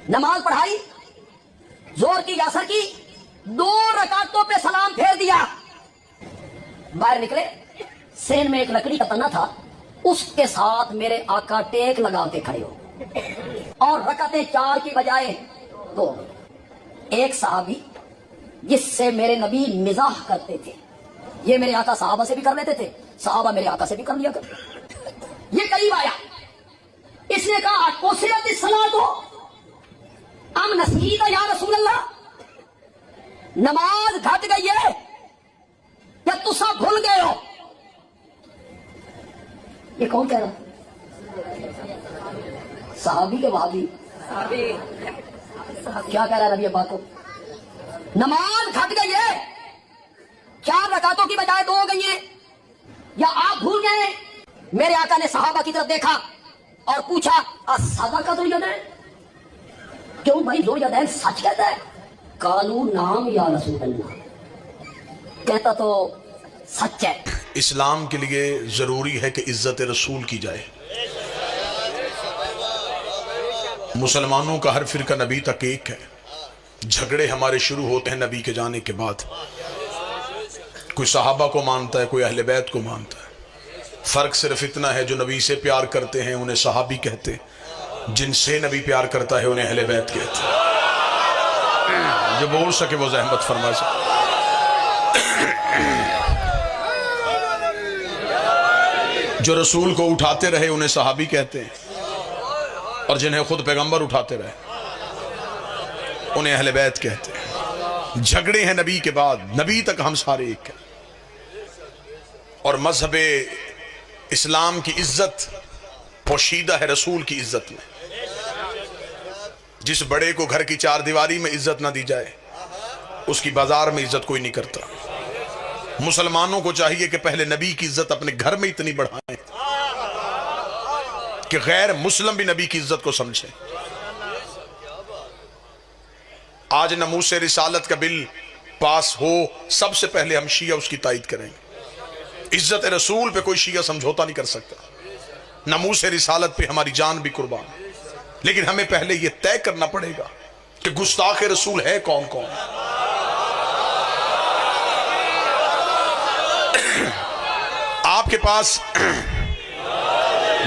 نماز پڑھائی، زور کی یاسر کی، 2 رکعتوں پہ سلام پھیر دیا، باہر نکلے، سین میں ایک لکڑی کا تنا تھا، اس کے ساتھ میرے آقا ٹیک لگا کے کھڑے ہو، اور رکعتیں 4 کی بجائے 2۔ ایک صحابی جس سے میرے نبی مزاح کرتے تھے، یہ میرے آقا صحابہ سے بھی کر لیتے تھے، صحابہ میرے آقا سے بھی کر لیا کرتے، یہ قریب آیا، اس نے کہا قصرت الصلاۃ ام نسیت یا رسول اللہ، نماز گھٹ گئی ہے یا تسا بھول گئے ہو؟ یہ کون کہہ رہا؟ صحابی کے وہابی کیا کہہ رہا ہے نبی ابا کو؟ نماز گھٹ گئی ہے، 4 رکعتوں کی بجائے 2 ہو گئی ہیں، یا آپ بھول گئے ہیں؟ میرے آقا نے صحابہ کی طرف دیکھا اور پوچھا اصدق ذو الیدین، کیوں بھائی ذو الیدین سچ کہتا ہے؟ قالوا نعم یا رسول اللہ، کہتا تو سچ ہے۔ اسلام کے لیے ضروری ہے کہ عزت رسول کی جائے۔ مسلمانوں کا ہر فرقہ نبی تک ایک ہے، جھگڑے ہمارے شروع ہوتے ہیں نبی کے جانے کے بعد، کوئی صحابہ کو مانتا ہے، کوئی اہل بیت کو مانتا ہے، فرق صرف اتنا ہے جو نبی سے پیار کرتے ہیں انہیں صحابی کہتے، جن سے نبی پیار کرتا ہے انہیں اہل بیت کہتے۔ جو بول سکے وہ زحمت فرما سکے۔ جو رسول کو اٹھاتے رہے انہیں صحابی کہتے ہیں، اور جنہیں خود پیغمبر اٹھاتے رہے انہیں اہل بیت کہتے ہیں۔ جھگڑے ہیں نبی کے بعد، نبی تک ہم سارے ایک ہیں، اور مذہب اسلام کی عزت پوشیدہ ہے رسول کی عزت میں۔ جس بڑے کو گھر کی 4 دیواری میں عزت نہ دی جائے اس کی بازار میں عزت کوئی نہیں کرتا۔ مسلمانوں کو چاہیے کہ پہلے نبی کی عزت اپنے گھر میں اتنی بڑھائیں کہ غیر مسلم بھی نبی کی عزت کو سمجھیں۔ آج ناموس رسالت کا بل پاس ہو، سب سے پہلے ہم شیعہ اس کی تائید کریں گے۔ عزت رسول پہ کوئی شیعہ سمجھوتا نہیں کر سکتا، ناموس رسالت پہ ہماری جان بھی قربان، لیکن ہمیں پہلے یہ طے کرنا پڑے گا کہ گستاخ رسول ہے کون کون۔ آپ کے پاس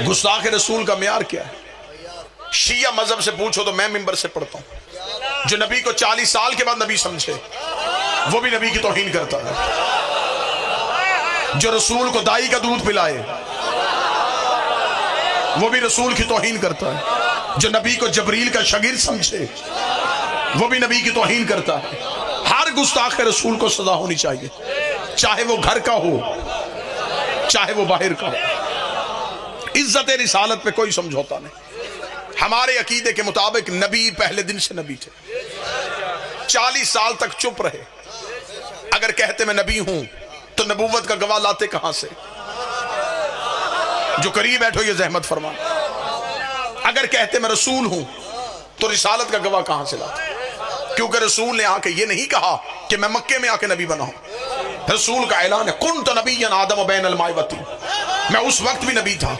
گستاخ رسول کا معیار کیا ہے؟ شیعہ مذہب سے پوچھو تو میں منبر سے پڑھتا ہوں، جو نبی کو 40 سال کے بعد نبی سمجھے وہ بھی نبی کی توہین کرتا ہے، جو رسول کو دائی کا دودھ پلائے وہ بھی رسول کی توہین کرتا ہے، جو نبی کو جبریل کا شاگرد سمجھے وہ بھی نبی کی توہین کرتا ہے۔ ہر گستاخ رسول کو سزا ہونی چاہیے، چاہے وہ گھر کا ہو چاہے وہ باہر کا ہو۔ عزت رسالت پہ کوئی سمجھوتا نہیں۔ ہمارے عقیدے کے مطابق نبی پہلے دن سے نبی تھے، 40 سال تک چپ رہے۔ اگر کہتے میں نبی ہوں تو نبوت کا گواہ لاتے کہاں سے؟ جو قریب بیٹھو یہ زحمت فرما۔ اگر کہتے میں رسول ہوں تو رسالت کا گواہ کہاں سے لاتے؟ کیونکہ رسول نے آ کے یہ نہیں کہا کہ میں مکے میں آ کے نبی بنا ہوں۔ رسول کا اعلان ہے کنت نبیا آدم بین الماء والطین، میں اس وقت بھی نبی تھا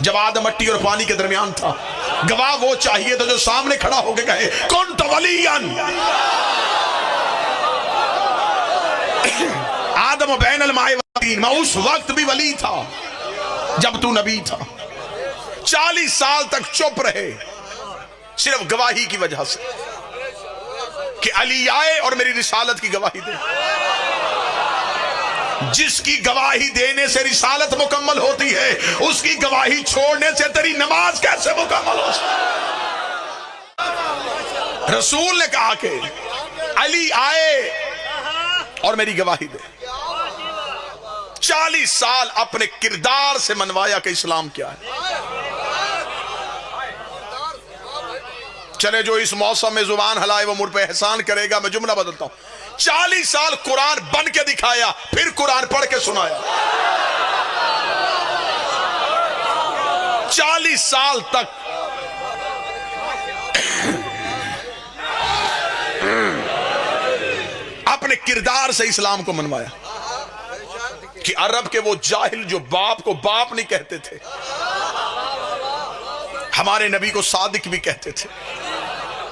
جب آدم مٹی اور پانی کے درمیان تھا۔ گواہ وہ چاہیے تو جو سامنے کھڑا ہو کے کہے کنت ولیا آدم بین الماء والطین، میں اس وقت بھی ولی تھا جب تو نبی تھا۔ 40 سال تک چپ رہے صرف گواہی کی وجہ سے کہ علی آئے اور میری رسالت کی گواہی دے۔ جس کی گواہی دینے سے رسالت مکمل ہوتی ہے اس کی گواہی چھوڑنے سے تیری نماز کیسے مکمل ہو سکتی؟ رسول نے کہا کہ علی آئے اور میری گواہی دے۔ 40 سال اپنے کردار سے منوایا کہ اسلام کیا ہے۔ چلے جو اس موسم میں زبان ہلائے وہ مجھ پہ احسان کرے گا، میں جملہ بدلتا ہوں۔ 40 سال قرآن بن کے دکھایا، پھر قرآن پڑھ کے سنایا۔ 40 سال تک اپنے کردار سے اسلام کو منوایا کہ عرب کے وہ جاہل جو باپ کو باپ نہیں کہتے تھے ہمارے نبی کو صادق بھی کہتے تھے۔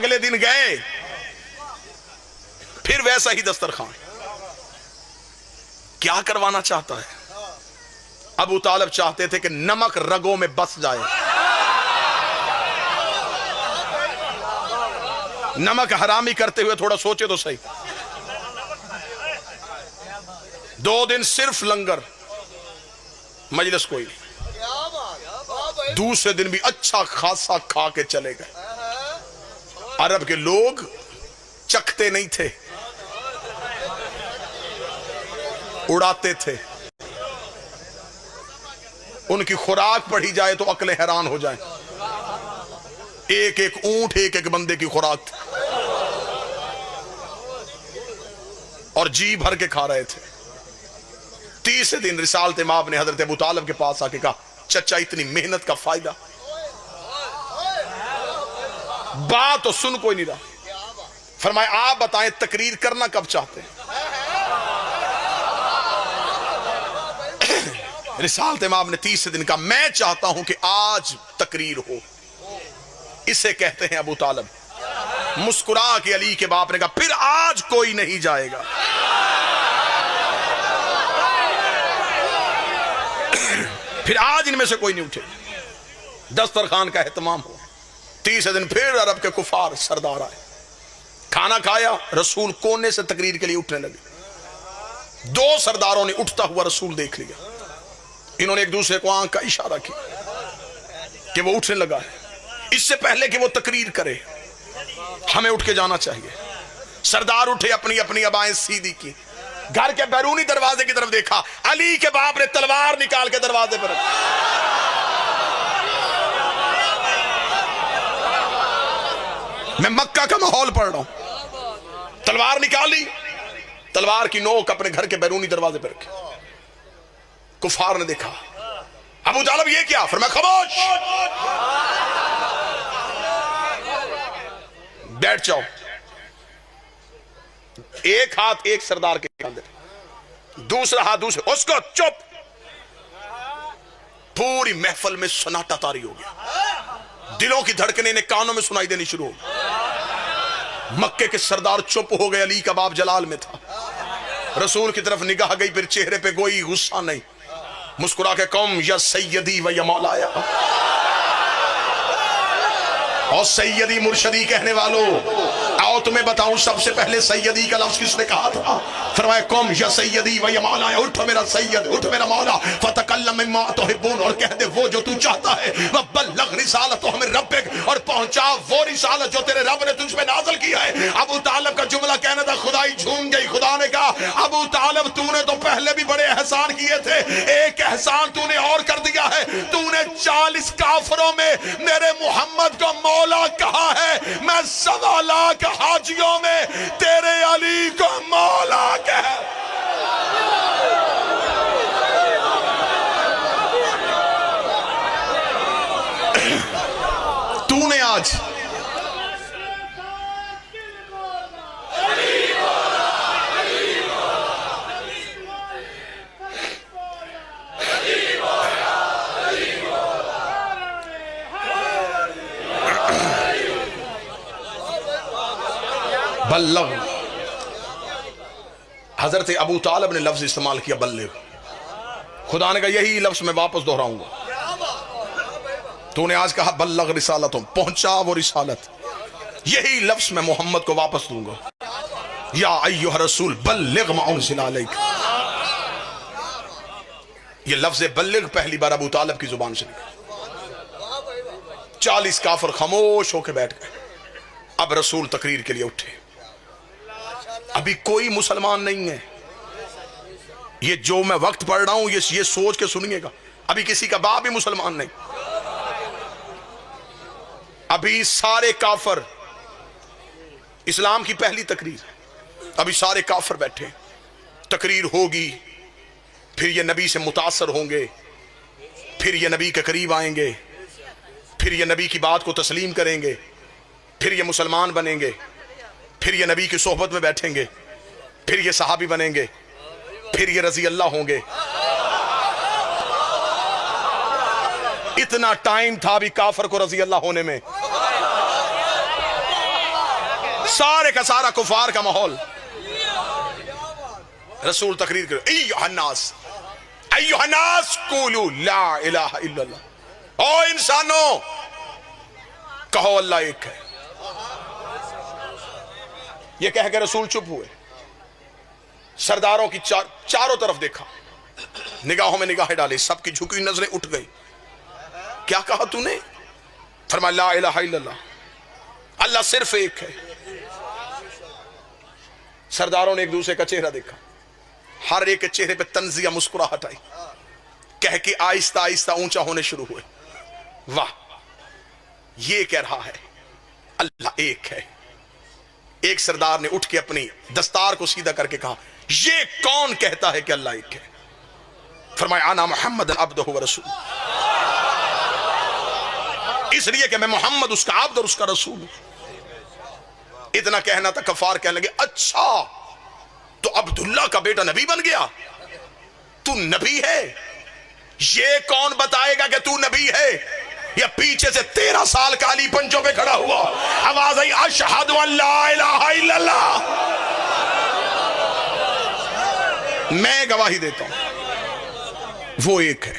اگلے دن گئے پھر ویسا ہی دسترخوان. کیا کروانا چاہتا ہے؟ ابو طالب چاہتے تھے کہ نمک رگوں میں بس جائے. نمک حرامی کرتے ہوئے تھوڑا سوچے تو صحیح. 2 دن صرف لنگر، مجلس کوئی نہیں. دوسرے دن بھی اچھا خاصا کھا کے چلے گئے. عرب کے لوگ چکھتے نہیں تھے، اڑاتے تھے. ان کی خوراک پڑھی جائے تو عقلیں حیران ہو جائیں. ایک ایک اونٹ ایک ایک بندے کی خوراک تھی اور جی بھر کے کھا رہے تھے. تیسرے دن رسالت مآب نے حضرت ابو طالب کے پاس آ کے کہا چچا اتنی محنت کا فائدہ؟ بات تو سن کوئی نہیں رہا. فرمایا آپ بتائیں تقریر کرنا کب چاہتے ہیں؟ رسالت مآب نے تیسرے دن کہا میں چاہتا ہوں کہ آج تقریر ہو. اسے کہتے ہیں ابو طالب. مسکرا کے علی کے باپ نے کہا پھر آج کوئی نہیں جائے گا. پھر آج ان میں سے کوئی نہیں اٹھے. دسترخوان کا اہتمام ہو. تیسرے دن پھر عرب کے کفار سردار آئے. کھانا کھایا، رسول کونے سے تقریر کے لیے اٹھنے لگے. 2 سرداروں نے اٹھتا ہوا رسول دیکھ لیا. انہوں نے ایک دوسرے کو آنکھ کا اشارہ کیا کہ وہ اٹھنے لگا ہے. اس سے پہلے کہ وہ تقریر کرے ہمیں اٹھ کے جانا چاہیے. سردار اٹھے، اپنی اپنی ابائیں سیدھی کی. گھر کے بیرونی دروازے کی طرف دیکھا. علی کے باپ نے تلوار نکال کے دروازے پر رکھی. میں مکہ کا ماحول پڑھ رہا ہوں. تلوار نکالی، تلوار کی نوک اپنے گھر کے بیرونی دروازے پر رکھی. کفار نے دیکھا. ابو طالب یہ کیا؟ فرمایا خاموش، بیٹھ جاؤ. ایک ہاتھ ایک سردار کے اندر، دوسرا ہاتھ دوسرے. اس کو چپ. پوری محفل میں سناٹا طاری ہو گیا. دلوں کی دھڑکنیں نے کانوں میں سنائی دینی شروع ہو گئی. مکے کے سردار چپ ہو گئے. علی کا باپ جلال میں تھا. رسول کی طرف نگاہ گئی، پھر چہرے پہ کوئی غصہ نہیں. مسکرا کے قوم یا سیدی و یا مولایا. اور سیدی مرشدی کہنے والوں آؤ تمہیں بتاؤں سب سے پہلے سیدی کا لفظ کس نے کہا تھا؟ فرمایا قوم یا سیدی و یا مولایا. اٹھو میرا سید، اٹھو میرا مولا. فتکلم مما تحبون، اور کہہ دے وہ جو تو چاہتا ہے. وبلغ رسالتہ من ربک، اور پہنچا وہ رسالت جو تیرے رب نے تجھ پہ نازل کیا ہے. ابو طالب کا جملہ کہنا تھا خدائی جھوم گئی. خدا نے کہا ابو طالب تو نے تو پہلے بھی بڑے احسان کیے تھے، ایک احسان تو نے اور کر دیا ہے. تو نے 40 کافروں میں میرے محمد کو مولا کہا ہے. میں 1.25 لاکھ حاجیوں میں تیرے علی کو مولا کہہ. تو نے آج بلغ. حضرت ابو طالب نے لفظ استعمال کیا بلغ. خدا نے کہا یہی لفظ میں واپس دہراؤں گا. تو نے آج کہا بلغ رسالتوں، پہنچا وہ رسالت. یہی لفظ میں محمد کو واپس دوں گا. یا ایھا رسول بلغ ما انزل علیک. یہ لفظ بلغ پہلی بار ابو طالب کی زبان سے نکلا. 40 کافر خاموش ہو کے بیٹھ گئے. اب رسول تقریر کے لیے اٹھے. ابھی کوئی مسلمان نہیں ہے. یہ جو میں وقت پڑھ رہا ہوں یہ سوچ کے سنیے گا، ابھی کسی کا باپ بھی مسلمان نہیں. ابھی سارے کافر، اسلام کی پہلی تقریر، ابھی سارے کافر بیٹھے. تقریر ہوگی، پھر یہ نبی سے متاثر ہوں گے، پھر یہ نبی کے قریب آئیں گے، پھر یہ نبی کی بات کو تسلیم کریں گے، پھر یہ مسلمان بنیں گے، پھر یہ نبی کی صحبت میں بیٹھیں گے، پھر یہ صحابی بنیں گے، پھر یہ رضی اللہ ہوں گے. اتنا ٹائم تھا بھی کافر کو رضی اللہ ہونے میں. سارے کا سارا کفار کا ماحول. رسول تقریر کرے ایھا الناس قولوا لا الہ الا اللہ. او انسانوں کہو اللہ ایک ہے. یہ کہہ کے رسول چپ ہوئے. سرداروں کی چاروں طرف دیکھا, نگاہوں میں نگاہیں ڈالے, سب کی جھکی ہوئی نظریں اٹھ گئی. کیا کہا تو نے؟ فرمایا لا الہ الا اللہ, اللہ صرف ایک ہے. سرداروں نے ایک دوسرے کا چہرہ دیکھا, ہر ایک کے چہرے پہ تنزیہ مسکراہٹ آئی, کہہ کے آہستہ آہستہ اونچا ہونے شروع ہوئے. واہ, یہ کہہ رہا ہے اللہ ایک ہے. ایک سردار نے اٹھ کے اپنی دستار کو سیدھا کر کے کہا یہ کون کہتا ہے کہ اللہ ایک ہے؟ فرمایا انا محمد عبدہ و رسول, اس لیے کہ میں محمد اس کا عبد اور اس کا رسول ہوں. اتنا کہنا تھا کفار کہنے لگے اچھا تو عبداللہ کا بیٹا نبی بن گیا, تو نبی ہے؟ یہ کون بتائے گا کہ تو نبی ہے؟ یا پیچھے سے 13 سال کا علی پنجوں پہ کھڑا ہوا, آواز آئی اشہد ان لا الہ الا اللہ, میں گواہی دیتا ہوں وہ ایک ہے.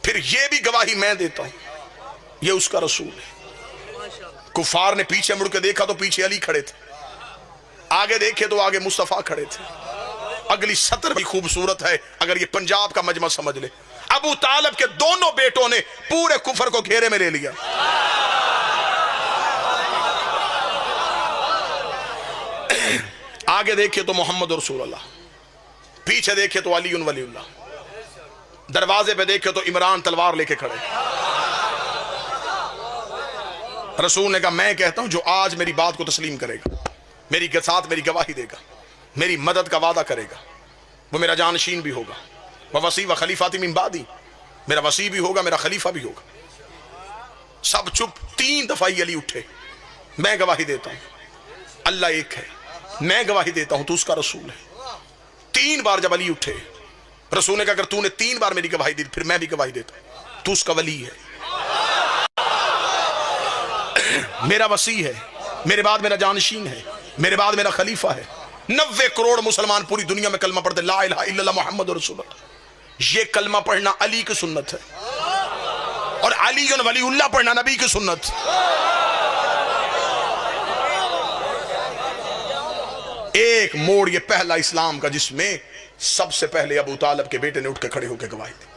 پھر یہ بھی گواہی میں دیتا ہوں یہ اس کا رسول ہے. کفار نے پیچھے مڑ کے دیکھا تو پیچھے علی کھڑے تھے, آگے دیکھے تو آگے مصطفیٰ کھڑے تھے. اگلی سطر بھی خوبصورت ہے اگر یہ پنجاب کا مجمع سمجھ لے. ابو طالب کے دونوں بیٹوں نے پورے کفر کو گھیرے میں لے لیا. آگے دیکھے تو محمد رسول اللہ, پیچھے دیکھے تو علی ولی اللہ, دروازے پہ دیکھے تو عمران تلوار لے کے کھڑے. رسول نے کہا میں کہتا ہوں جو آج میری بات کو تسلیم کرے گا, میری ساتھ میری گواہی دے گا, میری مدد کا وعدہ کرے گا, وہ میرا جانشین بھی ہوگا. وَوَصِي وَخَلِيفَاتِ مِن بَعْدِي, میرا وصی بھی ہوگا, میرا خلیفہ بھی ہوگا. سب چپ. 3 دفعہ علی اٹھے, میں گواہی دیتا ہوں اللہ ایک ہے, میں گواہی دیتا ہوں تو اس کا رسول ہے. 3 بار جب علی اٹھے, رسول نے کہا اگر تو نے 3 بار میری گواہی دی پھر میں بھی گواہی دیتا ہوں تو اس کا ولی ہے, میرا وصی ہے, میرے بعد میرا جانشین ہے, میرے بعد میرا خلیفہ ہے. 90 کروڑ مسلمان پوری دنیا میں کلمہ پڑھتے لا الہ الا اللہ محمد رسول اللہ. یہ کلمہ پڑھنا علی کی سنت ہے, اور علی ولی اللہ پڑھنا نبی کی سنت. ایک موڑ یہ پہلا اسلام کا جس میں سب سے پہلے ابو طالب کے بیٹے نے اٹھ کے کھڑے ہو کے گواہی دی.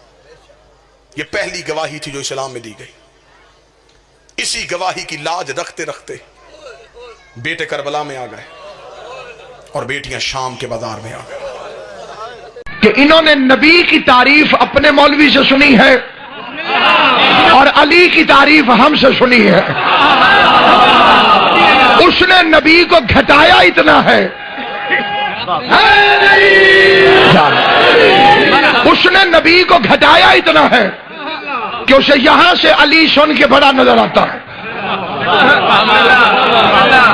یہ پہلی گواہی تھی جو اسلام میں دی گئی. اسی گواہی کی لاج رکھتے رکھتے بیٹے کربلا میں آ گئے اور بیٹیاں شام کے بازار میں آ گئے. کہ انہوں نے نبی کی تعریف اپنے مولوی سے سنی ہے اور علی کی تعریف ہم سے سنی ہے. اس نے نبی کو گھٹایا اتنا ہے, اس نے نبی کو گھٹایا اتنا ہے کہ اسے یہاں سے علی سن کے بڑا نظر آتا ہے.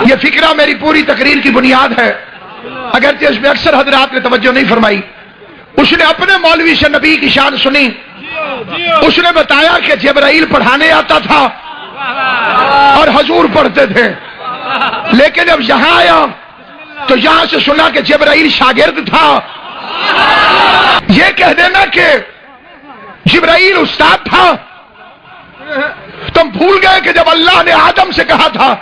یہ فکرہ میری پوری تقریر کی بنیاد ہے, اگرچہ اس میں اکثر حضرات نے توجہ نہیں فرمائی. اس نے اپنے مولوی سے نبی کی شان سنی. اس نے بتایا کہ جبرائیل پڑھانے آتا تھا اور حضور پڑھتے تھے, لیکن اب یہاں آیا تو یہاں سے سنا کہ جبرائیل شاگرد تھا. یہ کہہ دینا کہ جبرائیل استاد تھا, تم بھول گئے کہ جب اللہ نے آدم سے کہا تھا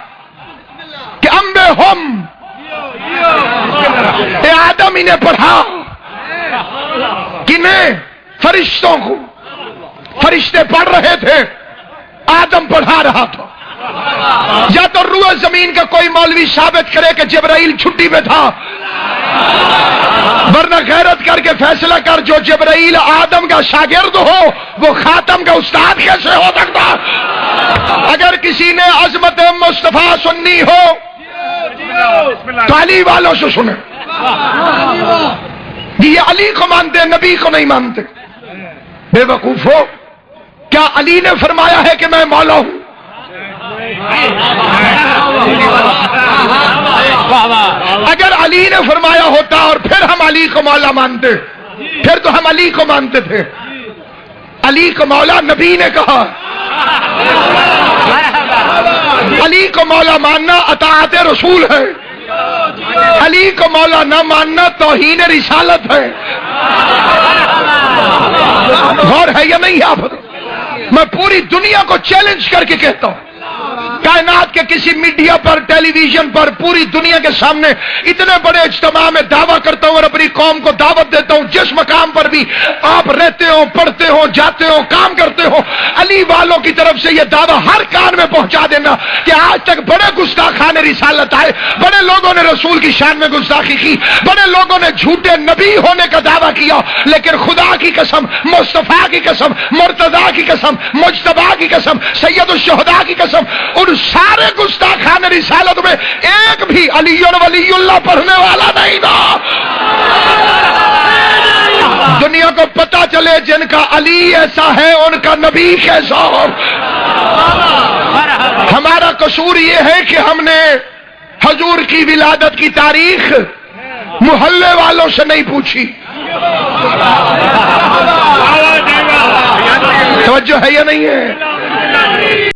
کہ امبے ہم, اے آدم انہیں پڑھا. کنہیں؟ فرشتوں کو. فرشتے پڑھ رہے تھے, آدم پڑھا رہا تھا. یا تو روح زمین کا کوئی مولوی ثابت کرے کہ جبرائیل چھٹی میں تھا, ورنہ غیرت کر کے فیصلہ کر جو جبرائیل آدم کا شاگرد ہو وہ خاتم کا استاد کیسے ہو سکتا؟ اگر کسی نے عظمت مصطفیٰ سننی ہو تو علی والوں سے سنیں. یہ علی کو مانتے ہیں, نبی کو نہیں مانتے. بے وقوف ہو, کیا علی نے فرمایا ہے کہ میں مولا ہوں؟ اگر علی نے فرمایا ہوتا اور پھر ہم علی کو مولا مانتے, پھر تو ہم علی کو مانتے تھے. علی کو مولا نبی نے کہا, علی کو مولا ماننا اطاعت رسول ہے، علی کو مولا نہ ماننا توہین رسالت ہے۔ غور ہے یا نہیں آپ؟ میں پوری دنیا کو چیلنج کر کے کہتا ہوں، کائنات کے کسی میڈیا پر، ٹیلی ویژن پر، پوری دنیا کے سامنے اتنے بڑے اجتماع میں دعویٰ کرتا ہوں اور اپنی قوم کو دعوت دیتا ہوں، جس مقام پر بھی آپ رہتے ہو، پڑھتے ہو، جاتے ہو، کام کرتے ہو، علی والوں کی طرف سے یہ دعویٰ ہر کان میں پہنچا دینا کہ آج تک بڑے گستاخان رسالت آئے، بڑے لوگوں نے رسول کی شان میں گستاخی کی، بڑے لوگوں نے جھوٹے نبی ہونے کا دعویٰ کیا، لیکن خدا کی قسم، مصطفیٰ کی قسم، مرتضیٰ کی قسم، مجتبیٰ کی قسم، سید الشہداء کی قسم، ان سارے گستاخان رسالت میں ایک بھی علی ولی اللہ پڑھنے والا نہیں تھا۔ دنیا کو پتا چلے جن کا علی ایسا ہے ان کا نبی کیسا ہو۔ ہمارا قصور یہ ہے کہ ہم نے حضور کی ولادت کی تاریخ محلے والوں سے نہیں پوچھی۔ توجہ ہے یا نہیں ہے؟